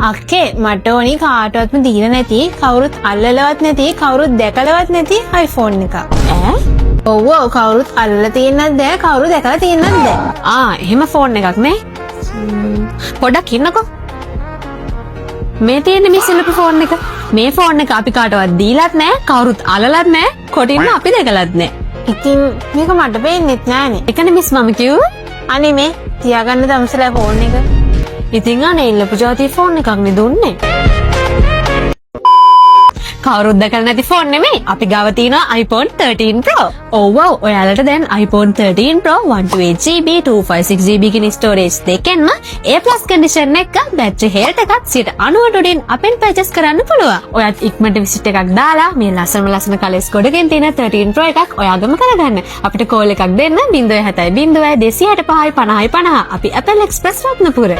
අක්කේ මට ඕනි කාටවත්ම දීලා නැති කවුරුත් අල්ලලවත් නැති කවුරුත් දැකලවත් නැති iPhone එකක්. ඔව් කවුරුත් අල්ලලා තියෙන්නත් බෑ කවුරු දැකලා තියෙන්නත් බෑ. එහෙම ෆෝන් එකක් නේ. පොඩ්ඩක් ඉන්නකෝ. මේ තියෙන මේ සිලපි ෆෝන් එක. මේ ෆෝන් එක අපි කාටවත් දීලත් නෑ කවුරුත් අල්ලලත් නෑ කොටින්ම අපි දැකලත් නෑ. ඉතින් මේක මට පේන්නෙත් නෑනේ. ඒකනේ මිස් මම කිව්වේ. අනේ මේ තියාගන්න දම්සලා ෆෝන් එක. ඉතින් අනේ ඉල්ලපු ජාති ෆෝන් එකක් නේ දුන්නේ. කවුරුත් දැකලා නැති ෆෝන් නෙමෙයි. අපි ගාව තියෙනවා iPhone 13 Pro. ඔව් ඔයාලට දැන් iPhone 13 Pro 128GB 256GB කින් ස්ටෝරේජ් දෙකෙන්ම A+ කන්ඩිෂන් එක බැටරි හෙල්ත් එකත් 90% උඩින් අපෙන් පර්චේස් කරන්න පුළුවන්. ඔයාත් ඉක්මනට විසිට් එකක් දාලා මේ ලස්සන කලර්ස් ගොඩකින් තියෙන 13 Pro එකක් ඔයාගම කරගන්න. අපිට කෝල් එකක් දෙන්න 070 265 50 50. අපි Apple Express රත්නපුර.